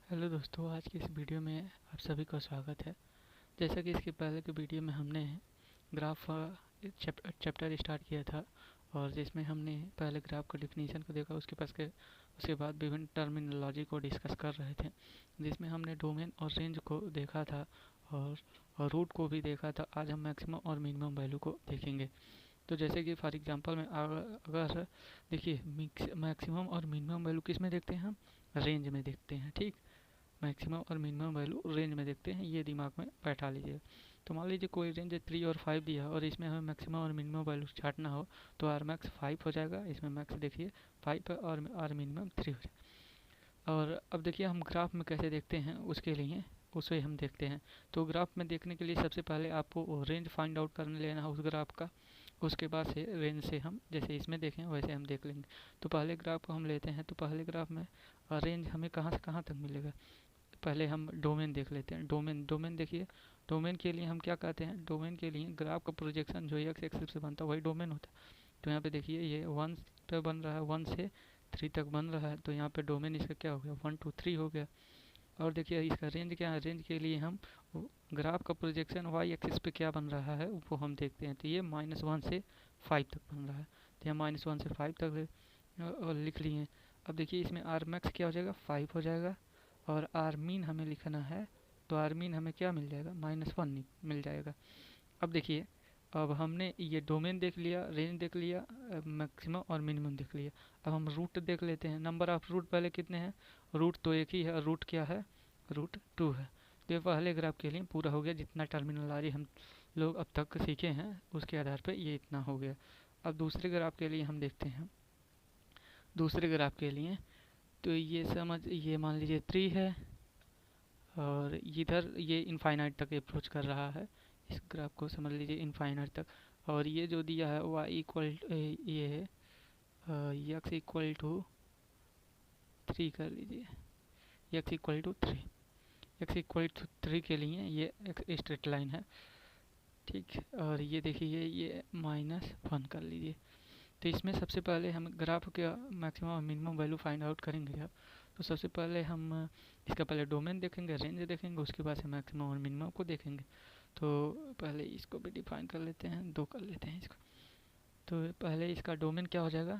Hello दोस्तों, आज की इस वीडियो में आप सभी का स्वागत है। जैसा कि इसके पहले के वीडियो में हमने ग्राफ चैप्टर स्टार्ट किया था और जिसमें हमने पहले ग्राफ का डिफिनीशन को देखा, उसके बाद विभिन्न टर्मिनोलॉजी को डिस्कस कर रहे थे, जिसमें हमने डोमेन और रेंज को देखा था और रूट को भी देखा था। आज हम मैक्सिमम और मिनिमम वैल्यू को देखेंगे। तो जैसे कि फॉर एग्जांपल में अगर देखिए, मैक्सिमम और मिनिमम वैल्यू किस में देखते हैं हम? रेंज में देखते हैं। ठीक, मैक्सिमम और मिनिमम वैल्यू रेंज में देखते हैं, ये दिमाग में बैठा लीजिए। तो मान लीजिए कोई रेंज 3 और 5 दिया और इसमें हमें मैक्सिमम और मिनिमम वैल्यू छाटना हो, तो आर मैक्स 5 हो जाएगा। इसमें मैक्स देखिए 5 है और आर मिनिमम 3 हो जाएगा। और अब देखिए हम ग्राफ में कैसे देखते हैं, उसके लिए उसे हम देखते हैं। तो ग्राफ में देखने के लिए सबसे पहले आपको रेंज फाइंड आउट करने लेना है उस ग्राफ का। उसके बाद से रेंज से हम जैसे इसमें देखें वैसे हम देख लेंगे। तो पहले ग्राफ को हम लेते हैं, तो पहले ग्राफ में रेंज हमें कहाँ से कहाँ तक मिलेगा। पहले हम डोमेन देख लेते हैं। डोमेन देखिए, डोमेन के लिए हम क्या कहते हैं? डोमेन के लिए ग्राफ का प्रोजेक्शन जो एक्स एक्सिस से बनता है वही डोमेन होता है। तो यहाँ पे देखिए ये 1 पे बन रहा है, 1 से 3 तक बन रहा है, तो यहाँ पे डोमेन इसका क्या हो गया? 1 2 3 हो गया। और देखिए इसका रेंज क्या है? रेंज के लिए हम ग्राफ का प्रोजेक्शन वाई एक्सिस पे क्या बन रहा है वो हम देखते हैं। तो ये -1 से 5 तक बन रहा है, तो यहाँ -1 से 5 तक और लिख लिए। अब देखिए इसमें आर मैक्स क्या हो जाएगा? 5 हो जाएगा। और आर मीन हमें लिखना है, तो आर मीन हमें क्या मिल जाएगा? -1 मिल जाएगा। अब देखिए, अब हमने ये डोमेन देख लिया, रेंज देख लिया, मैक्सिमम और मिनिमम देख लिया। अब हम रूट देख लेते हैं। नंबर ऑफ रूट पहले कितने हैं? रूट तो एक ही है, रूट क्या है? रूट 2 है। तो ये पहले ग्राफ के लिए पूरा हो गया। जितना टर्मिनोलॉजी हम लोग अब तक सीखे हैं उसके आधार पर ये इतना हो गया। अब दूसरे ग्राफ के लिए हम देखते हैं। दूसरे ग्राफ के लिए तो ये मान लीजिए 3 है और इधर ये इनफाइनाइट तक अप्रोच कर रहा है। इस ग्राफ को समझ लीजिए इनफाइनाइट तक। और ये जो दिया है y इक्वल ये है x इक्वल टू 3 कर लीजिए, x equal to 3। x equal to 3 के लिए ये एक स्ट्रेट लाइन है। ठीक, और ये देखिए ये -1 कर लीजिए। तो इसमें सबसे पहले हम ग्राफ का मैक्सिमम और मिनिमम वैल्यू फाइंड आउट करेंगे। अब तो सबसे पहले हम इसका पहले डोमेन देखेंगे, रेंज देखेंगे, उसके बाद से मैक्सिमम और मिनिमम को देखेंगे। तो पहले इसको भी डिफाइन कर लेते हैं, 2 कर लेते हैं इसको। तो पहले इसका डोमेन क्या हो जाएगा?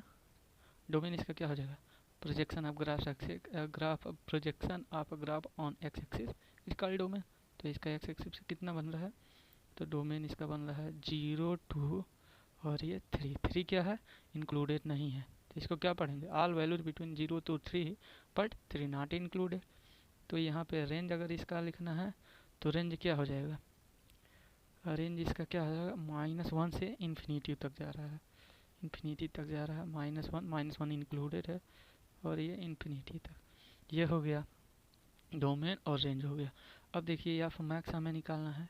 डोमेन इसका क्या हो जाएगा? Projection of graph projection of graph on x axis इसका डोमेन। तो इसका एक्स एक्सिस कितना बन रहा है? तो डोमेन इसका बन रहा है 0 2 और ये 3 क्या है? इंक्लूडेड नहीं है। तो इसको क्या पढ़ेंगे? All values between 0 to 3 but 3 not included. तो यहाँ पे रेंज अगर इसका लिखना है तो रेंज क्या हो जाएगा? रेंज इसका क्या हो जाएगा? -1 से इन्फिनिटी तक जा रहा है। इन्फिनिटी तक जा रहा है, -1 इंक्लूडेड है और ये इन्फिनिटी तक। ये हो गया डोमेन और रेंज हो गया। अब देखिए एफ मैक्स हमें निकालना है,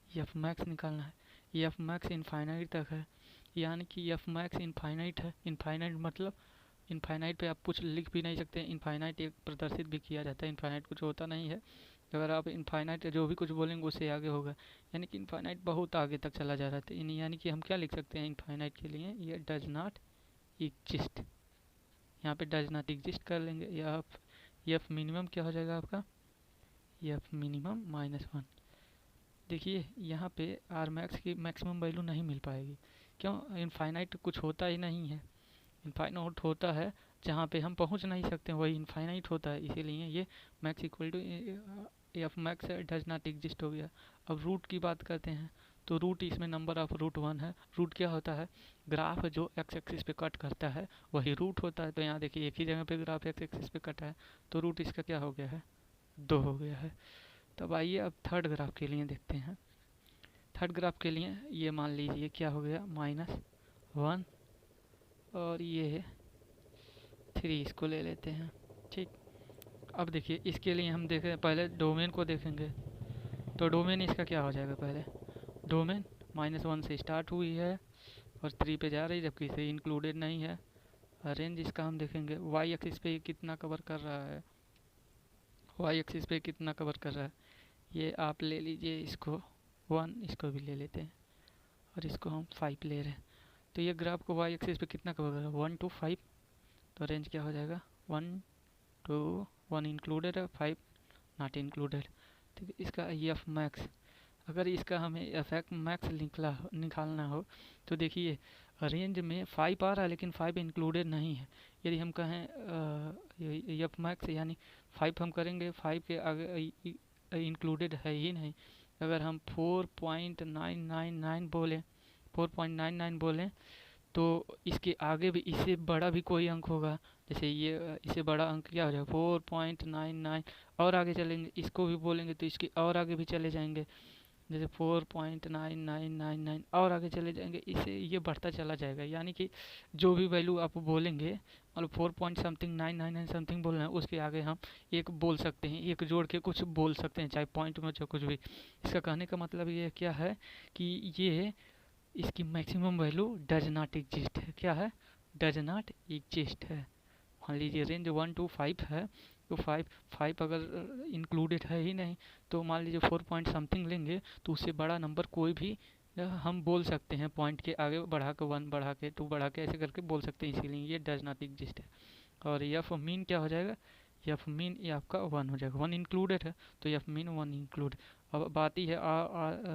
एफ मैक्स निकालना है। एफ मैक्स इनफाइनाइट तक है, यानी कि एफ मैक्स इनफाइनाइट है। इनफाइनाइट मतलब इनफाइनाइट पे आप कुछ लिख भी नहीं सकते। इनफाइनाइट एक प्रदर्शित भी किया जाता है, इनफाइनाइट कुछ होता नहीं है। अगर आप इनफाइनाइट जो भी कुछ बोलेंगे उससे आगे होगा, यानी कि इनफाइनाइट बहुत आगे तक चला जा रहा है। यानी कि हम क्या लिख सकते हैं इनफाइनाइट के लिए? ये डज नॉट एग्जिस्ट। यहाँ पे डज नॉट एग्जिस्ट कर लेंगे। एफ मिनिमम क्या हो जाएगा आपका? F minimum -1। देखिए यहाँ पे आर मैक्स की मैक्सिमम वैल्यू नहीं मिल पाएगी। क्यों? इनफाइनाइट कुछ होता ही नहीं है। इनफाइनाइट होता है जहाँ पे हम पहुँच नहीं सकते, वही इनफाइनाइट होता है। इसीलिए ये max equal to F max does not exist हो गया। अब रूट की बात करते हैं, तो रूट इसमें नंबर ऑफ रूट 1 है। रूट क्या होता है? ग्राफ जो एक्स एक्सिस पे कट करता है वही रूट होता है। तो यहाँ देखिए एक ही जगह पे ग्राफ एक्स एक्सिस पे कटा है, तो रूट इसका क्या हो गया है? 2 हो गया है। तब आइए अब थर्ड ग्राफ के लिए देखते हैं। थर्ड ग्राफ के लिए ये मान लीजिए क्या हो गया? -1 और ये 3, इसको ले लेते हैं। ठीक, अब देखिए इसके लिए हम देखें, पहले डोमेन को देखेंगे। तो डोमेन इसका क्या हो जाएगा? पहले डोमेन -1 से स्टार्ट हुई है और 3 पे जा रही है, जबकि इसे इंक्लूडेड नहीं है। रेंज इसका हम देखेंगे वाई एक्सिस पे कितना कवर कर रहा है। वाई एक्सिस पे कितना कवर कर रहा है? ये आप ले लीजिए इसको 1, इसको भी ले लेते हैं और इसको हम 5 ले रहे हैं। तो ये ग्राफ को वाई एक्सिस पे कितना कवर कर रहा है? 1 to 5। तो रेंज क्या हो जाएगा? 1 2 1 इंक्लूडेड है, 5 नॉट इंक्लूडेड। ठीक है, इसका एफ मैक्स, अगर इसका हमें एफ मैक्स निकालना हो तो देखिए रेंज में 5 आ रहा है लेकिन 5 इंक्लूडेड नहीं है। यदि हम कहें एफ मैक्स यानी 5 हम करेंगे, 5 के आगे इंक्लूडेड है ही नहीं। अगर हम 4.999 बोलें, 4.99 बोलें तो इसके आगे भी इससे बड़ा भी कोई अंक होगा, जैसे ये इससे बड़ा अंक क्या हो जाएगा 4.99, और आगे चलेंगे इसको भी बोलेंगे तो इसके और आगे भी चले जाएंगे, जैसे 4.9999 और आगे चले जाएंगे, इससे ये बढ़ता चला जाएगा। यानी कि जो भी वैल्यू आप बोलेंगे, मतलब 4 पॉइंट समथिंग 999 समथिंग बोल रहे हैं, उसके आगे हम एक बोल सकते हैं, एक जोड़ के कुछ बोल सकते हैं, चाहे पॉइंट में चाहे कुछ भी। इसका कहने का मतलब ये क्या है कि ये इसकी maximum value does not exist है। क्या है? डज नॉट एग्जिस्ट है। मान लीजिए रेंज 1 to 5 है, तो 5 अगर इंक्लूडेड है ही नहीं, तो मान लीजिए 4 पॉइंट समथिंग लेंगे तो उससे बड़ा नंबर कोई भी हम बोल सकते हैं, पॉइंट के आगे बढ़ा के 1 बढ़ा के 2 बढ़ा के ऐसे करके बोल सकते हैं, इसीलिए ये डज नॉट एग्जिस्ट है। और एफ मीन क्या हो जाएगा? एफ मीन ये आपका 1 हो जाएगा, 1 इंक्लूडेड है तो एफ मीन 1 इंक्लूड। अब बात ही है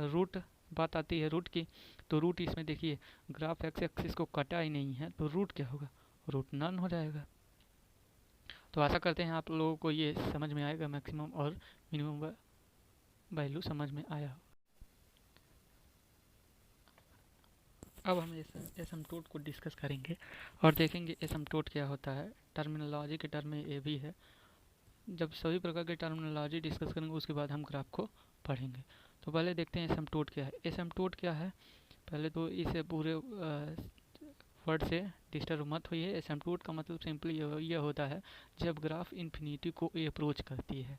रूट, बात आती है रूट की, तो रूट इसमें देखिए ग्राफ एक्स एक्सिस को कटा ही नहीं है, तो रूट क्या होगा? रूट नन हो जाएगा। तो आशा करते हैं आप लोगों को ये समझ में आएगा, मैक्सिमम और मिनिमम वैल्यू समझ में आया हो। अब हम एसिम्प्टोट को डिस्कस करेंगे और देखेंगे एसिम्प्टोट क्या होता है। टर्मिनोलॉजी के टर्म में ये भी है। जब सभी प्रकार के टर्मिनोलॉजी डिस्कस करेंगे उसके बाद हम ग्राफ को पढ़ेंगे। तो पहले देखते हैं एसिम्प्टोट क्या है। एसिम्प्टोट क्या है, पहले तो इसे पूरे वर्ड से डिस्टर्ब मत होइए। एसिम्प्टोट का मतलब सिंपली यह होता है जब ग्राफ इन्फिनिटी को अप्रोच करती है,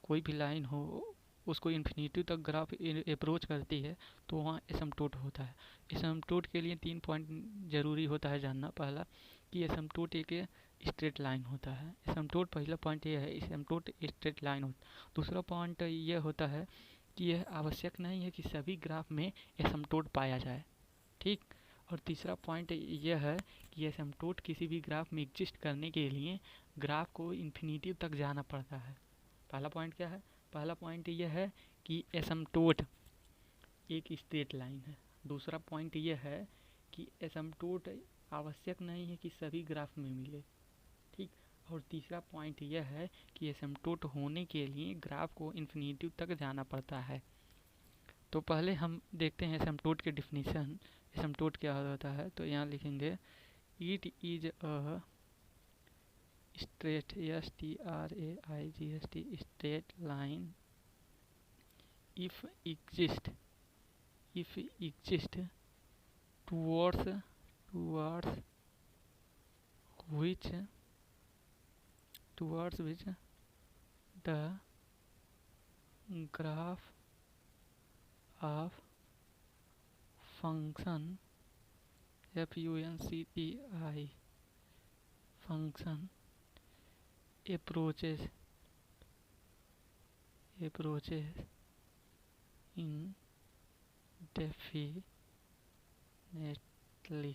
कोई भी लाइन हो उसको इन्फिनिटी तक ग्राफ अप्रोच करती है तो वहाँ एसिम्प्टोट होता है। एसिम्प्टोट के लिए 3 पॉइंट जरूरी होता है जानना। पहला कि एसिम्प्टोट एक स्ट्रेट लाइन होता है। एसिम्प्टोट पहला पॉइंट ये है, एसिम्प्टोट स्ट्रेट लाइन होता है। दूसरा पॉइंट ये होता है कि यह आवश्यक नहीं है कि सभी ग्राफ में एसिम्प्टोट पाया जाए, ठीक। और तीसरा पॉइंट यह है कि एसिम्प्टोट किसी भी ग्राफ में एग्जिस्ट करने के लिए ग्राफ को इन्फिनिटी तक जाना पड़ता है। पहला पॉइंट क्या है? पहला पॉइंट यह है कि एसिम्प्टोट एक स्ट्रेट लाइन है। दूसरा पॉइंट यह है कि एसिम्प्टोट आवश्यक नहीं है कि सभी ग्राफ में मिले, ठीक। और तीसरा पॉइंट यह है कि एसिम्प्टोट होने के लिए ग्राफ को इन्फिनिटी तक जाना पड़ता है। तो पहले हम देखते हैं एसिम्प्टोट की डिफिनीशन। एसिम्प्टोट क्या होता है, तो यहाँ लिखेंगे it is a straight STRAIGST straight line if exist towards which the graph of function FUNCTI function approaches indefinitely।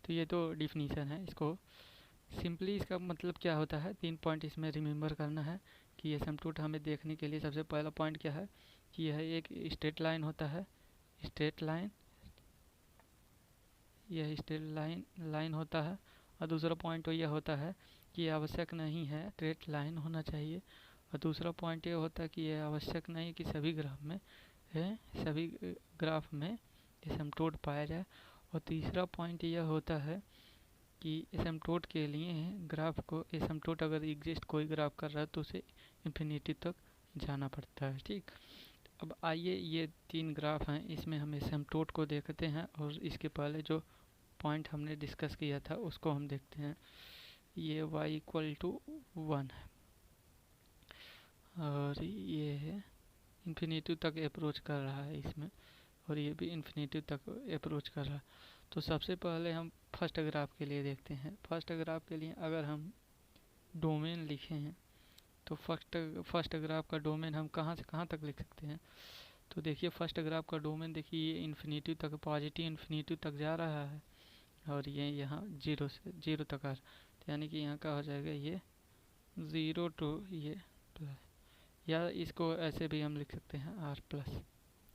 तो ये तो डिफिनीशन है। इसको सिंपली इसका मतलब क्या होता है, 3 पॉइंट इसमें रिमेंबर करना है कि एसिम्प्टोट हमें देखने के लिए सबसे पहला पॉइंट क्या है कि यह एक स्ट्रेट लाइन होता है। स्ट्रेट लाइन, यह स्ट्रेट लाइन होता है। और दूसरा पॉइंट तो यह होता है कि आवश्यक नहीं है स्ट्रेट लाइन होना चाहिए। और दूसरा पॉइंट ये होता है कि यह आवश्यक नहीं कि सभी ग्राफ में एसिम्प्टोट पाया जाए। और तीसरा पॉइंट यह होता है कि एसिम्प्टोट के लिए ग्राफ को, एसिम्प्टोट अगर एग्जिस्ट कोई ग्राफ कर रहा है तो उसे इन्फिनिटी तक जाना पड़ता है, ठीक। अब आइए ये 3 ग्राफ हैं, इसमें हम एसिम्प्टोट को देखते हैं और इसके पहले जो पॉइंट हमने डिस्कस किया था उसको हम देखते हैं। ये y = 1 है और ये है इन्फिनिटी तक अप्रोच कर रहा है इसमें, और ये भी इन्फिनिटी तक अप्रोच कर रहा है। तो सबसे पहले हम फर्स्ट ग्राफ के लिए देखते हैं। फर्स्ट ग्राफ के लिए अगर हम डोमेन लिखे हैं तो फर्स्ट ग्राफ का डोमेन हम कहाँ से कहाँ तक लिख सकते हैं। तो देखिए फर्स्ट ग्राफ का डोमेन देखिए ये इन्फिनिटी तक, पॉजिटिव इन्फिनिटी तक जा रहा है और ये यहाँ 0 से 0 तक आ रहा है, यानी कि यहाँ का हो जाएगा ये 0 टू ये प्लस, या इसको ऐसे भी हम लिख सकते हैं आर प्लस,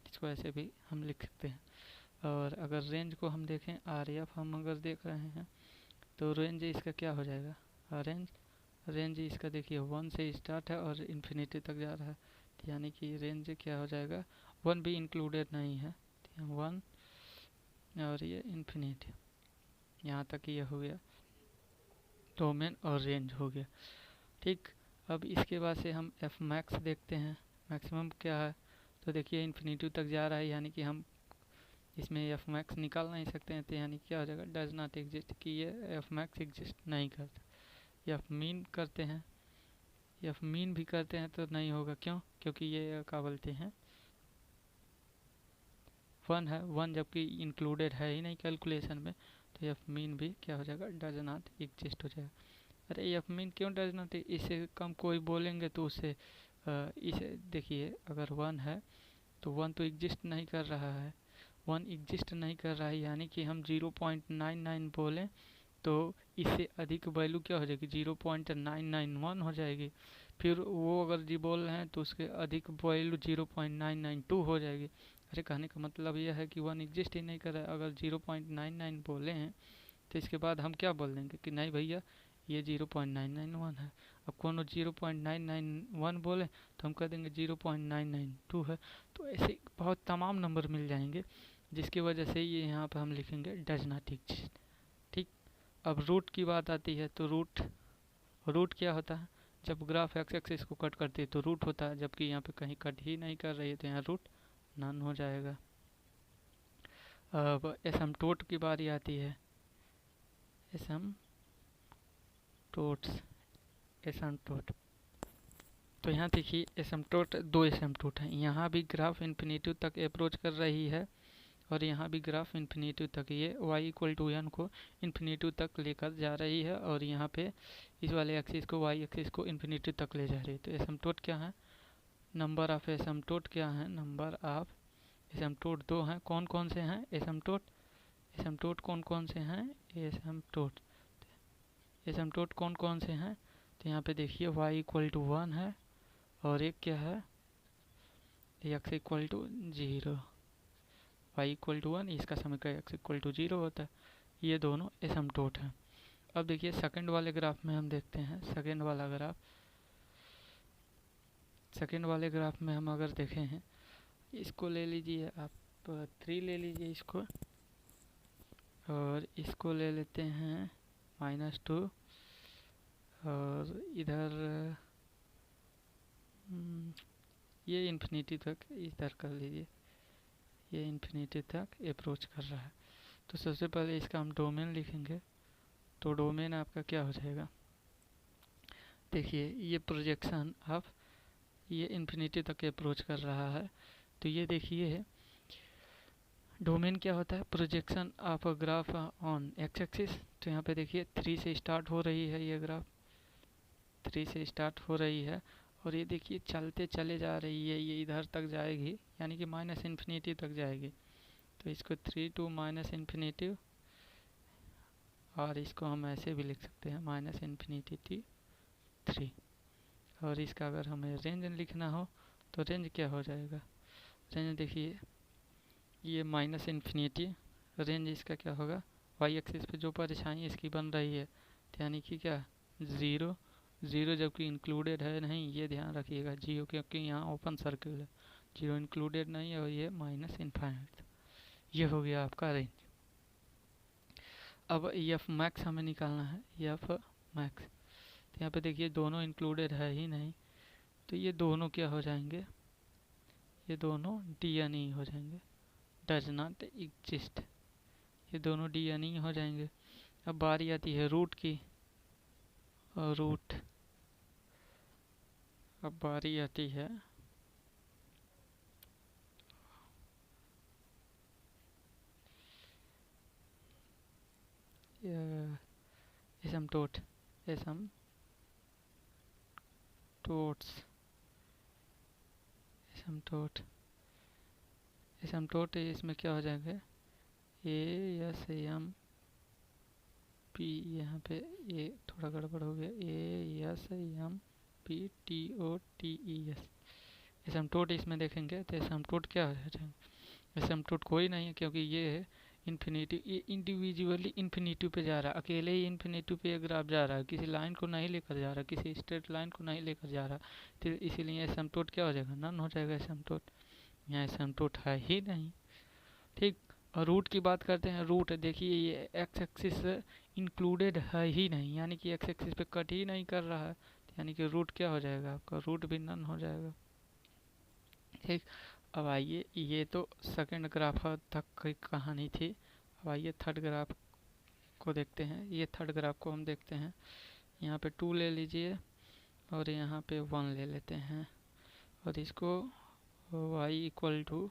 इसको ऐसे भी हम लिख सकते हैं। और अगर रेंज को हम देखें, आर एफ हम अगर देख रहे हैं तो रेंज इसका क्या हो जाएगा, रेंज इसका देखिए 1 से स्टार्ट है और इन्फिनिटी तक जा रहा है, तो यानी कि रेंज क्या हो जाएगा, 1 भी इंक्लूडेड नहीं है, 1 और ये इन्फिनिटी, यहाँ तक ये हो गया डोमेन और रेंज हो गया। ठीक, अब इसके बाद से हम एफ मैक्स देखते हैं, मैक्सिमम क्या है, तो देखिए इन्फिनिटी तक जा रहा है, यानी कि हम इसमें एफ मैक्स निकाल नहीं सकते हैं, तो यानी क्या हो जाएगा, डज नॉट एग्जिस्ट, कि ये एफ मैक्स एग्जिस्ट नहीं करता। एफ मीन करते हैं, एफ मीन भी करते हैं तो नहीं होगा, क्यों, क्योंकि ये क्या बोलते हैं 1 है, 1 जबकि इंक्लूडेड है ही नहीं कैलकुलेशन में, तो एफ मीन भी क्या हो जाएगा, डज नॉट एग्जिस्ट हो जाएगा। अरे एफ मीन क्यों डज नॉट, इससे कम कोई बोलेंगे तो उससे इसे देखिए, अगर 1 है तो 1 तो एग्जिस्ट नहीं कर रहा है, 1 एग्जिस्ट नहीं कर रहा है, यानी कि हम 0.99 बोलें तो इससे अधिक वैल्यू क्या हो जाएगी, 0.991 हो जाएगी। फिर वो अगर जी बोल रहे हैं तो उसके अधिक वैल्यू 0.992 हो जाएगी। अरे कहने का मतलब यह है कि 1 एग्जिस्ट ही नहीं कर रहा है। अगर 0.99 बोले हैं तो इसके बाद हम क्या बोल देंगे कि नहीं भैया ये 0.991 है। अब कौन 0.991 बोले तो हम कह देंगे 0.992 है। तो ऐसे बहुत तमाम नंबर मिल जाएंगे, जिसकी वजह से ये यहाँ पर हम लिखेंगे डज नॉट एग्जिस्ट। ठीक, अब रूट की बात आती है, तो रूट क्या होता है, जब ग्राफ एक्स एक्सिस को कट करती है तो रूट होता है, जबकि यहाँ पे कहीं कट ही नहीं कर रही है तो यहाँ रूट नन हो जाएगा। अब एसिम्प्टोट की बारी आती है, एसिम्प्टोट। तो यहाँ देखिए एसिम्प्टोट, 2 एसिम्प्टोट हैं, यहाँ भी ग्राफ इन्फिनिटी तक अप्रोच कर रही है और यहाँ भी ग्राफ इन्फिनिटी तक, ये y=n को इन्फिनिटी तक लेकर जा रही है और यहाँ पे इस वाले एक्सिस को, y एक्सिस को इन्फिनिटी तक ले जा रही है। तो एसिम्प्टोट क्या है, नंबर ऑफ एसिम्प्टोट क्या है, नंबर ऑफ एसिम्प्टोट 2 हैं। कौन कौन से हैं एसिम्प्टोट कौन कौन से हैं, एसिम्प्टोट कौन कौन से हैं, तो यहाँ पे देखिए y=1 है और एक क्या है, x=0, y=1, इसका समीकरण x=0 होता है। ये दोनों एसिम्प्टोट हैं। अब देखिए सेकंड वाले ग्राफ में हम देखते हैं, सेकंड वाले ग्राफ में हम अगर देखें हैं, इसको ले लीजिए आप 3 ले लीजिए इसको, और इसको ले लेते हैं -2, और इधर ये इन्फिनिटी तक इधर कर लीजिए, ये इन्फिनिटी तक अप्रोच कर रहा है। तो सबसे पहले इसका हम डोमेन लिखेंगे, तो डोमेन आपका क्या हो जाएगा, देखिए ये प्रोजेक्शन अब ये इन्फिनिटी तक अप्रोच कर रहा है, तो ये देखिए डोमेन क्या होता है, projection of a graph on x axis. तो यहाँ पे देखिए 3 से स्टार्ट हो रही है, ये ग्राफ 3 से स्टार्ट हो रही है और ये देखिए चलते चले जा रही है, ये इधर तक जाएगी, यानी कि -इन्फिनिटी तक जाएगी। तो इसको 3 to -इन्फिनिटी, और इसको हम ऐसे भी लिख सकते हैं -इन्फिनिटी 3। और इसका अगर हमें रेंज लिखना हो तो रेंज क्या हो जाएगा, रेंज देखिए ये -इन्फिनिटी, रेंज इसका क्या होगा, y एक्सिस पे जो परछाई इसकी बन रही है, यानी कि क्या 0, जबकि इंक्लूडेड है नहीं, ये ध्यान रखिएगा 0, क्योंकि यहाँ ओपन सर्किल है, 0 इंक्लूडेड नहीं है और ये -इन्फिनिटी। ये हो गया आपका रेंज। अब एफ मैक्स हमें निकालना है, एफ मैक्स, तो यहाँ पे देखिए दोनों इंक्लूडेड है ही नहीं, तो ये दोनों क्या हो जाएंगे, ये दोनों DNE हो जाएंगे, डज नॉट एग्जिस्ट, ये दोनों DNE हो जाएंगे। अब बारी आती है रूट की, और अब बारी आती है एसिम्प्टोट, एसिम्प्टोट इसमें क्या हो जाएंगे, ASM पी, यहाँ पे ये थोड़ा गड़बड़ हो गया, ASMPTOTES एसिम्पटोट इसमें देखेंगे तो एसिम्पटोट क्या है, एसिम्पटोट कोई नहीं है क्योंकि ये है इन्फिनिटी, ये इंडिविजुअली इन्फिनिटी पे जा रहा है, अकेले ही इन्फिनिटी पे ये ग्राफ जा रहा है, किसी लाइन को नहीं लेकर जा रहा, किसी स्ट्रेट लाइन को नहीं लेकर जा रहा, तो इसीलिए एसिम्पटोट क्या हो जाएगा, नन हो जाएगा एसिम्पटोट। यहाँ एसिम्पटोट है ही नहीं। ठीक, और रूट की बात करते हैं। रूट देखिए ये एक्स एक्सिस इंक्लूडेड है ही नहीं, यानी कि एक्स एक्सिस पे कट ही नहीं कर रहा है, यानी कि रूट क्या हो जाएगा आपका, रूट भी नन हो जाएगा। ठीक, अब आइए, ये तो सेकंड ग्राफ तक की कहानी थी। अब आइए थर्ड ग्राफ को देखते हैं। ये थर्ड ग्राफ को हम देखते हैं। यहाँ पे 2 ले लीजिए और यहाँ पे 1 ले लेते हैं और इसको y इक्वल टू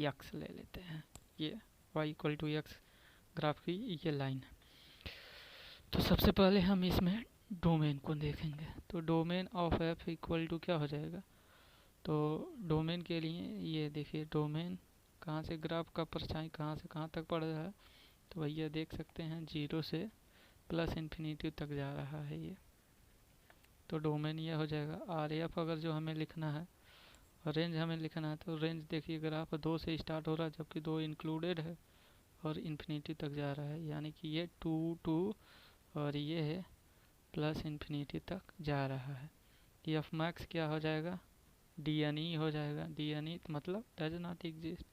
x ले लेते हैं। ये y equal to x graph की ये लाइन है। तो सबसे पहले हम इसमें डोमेन को देखेंगे। तो domain of f equal to क्या हो जाएगा, तो डोमेन के लिए ये देखिए, डोमेन कहाँ से ग्राफ का परछाई कहाँ से कहाँ तक पड़ रहा है, तो भैया देख सकते हैं 0 से प्लस इन्फिनिटी तक जा रहा है ये। तो डोमेन ये हो जाएगा। RF अगर जो हमें लिखना है, रेंज हमें लिखना है, तो रेंज देखिए ग्राफ 2 से स्टार्ट हो रहा है, जबकि 2 इंक्लूडेड है और इन्फिनिटी तक जा रहा है, यानी कि ये 2 2 और ये है प्लस इन्फिनिटी तक जा रहा है। एफ मैक्स क्या हो जाएगा, DNE हो जाएगा। DNE मतलब डज नॉट एग्जिस्ट।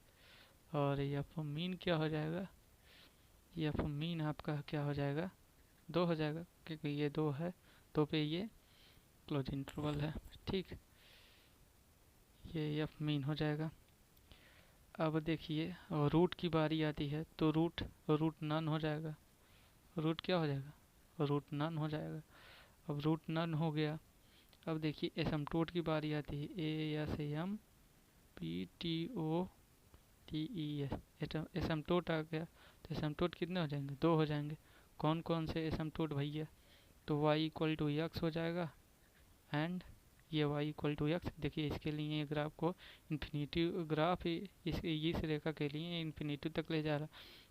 और एफ मीन क्या हो जाएगा, एफ मीन आपका क्या हो जाएगा, 2 हो जाएगा, क्योंकि ये 2 है, 2 पे ये क्लोज इंटरवल है। ठीक, ये एफ मीन हो जाएगा। अब देखिए रूट की बारी आती है, तो रूट नन हो जाएगा। रूट क्या हो जाएगा, रूट नन हो जाएगा। अब रूट नन हो गया। अब देखिए एसिम्पटोट की बारी आती है, ASMPTOTES एसिम्पटोट आ गया। तो एसिम्पटोट कितने हो जाएंगे, 2 हो जाएंगे। कौन कौन से एसिम्पटोट भैया, तो y इक्वल टू x हो जाएगा एंड ये y इक्वल टू x। देखिए इसके लिए ये ग्राफ को इन्फिनिटी ग्राफ इस रेखा के लिए इन्फिनिटी तक ले जा रहा है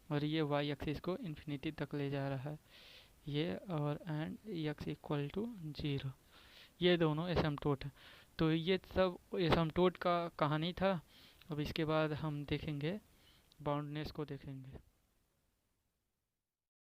और ये y एक्सिस को इन्फिनिटी तक ले जा रहा है ये, और एंड x इक्वल टू 0। ये दोनों एसिम्पटोट है। तो ये सब एसिम्पटोट का कहानी था। अब इसके बाद हम देखेंगे बाउंडनेस को देखेंगे।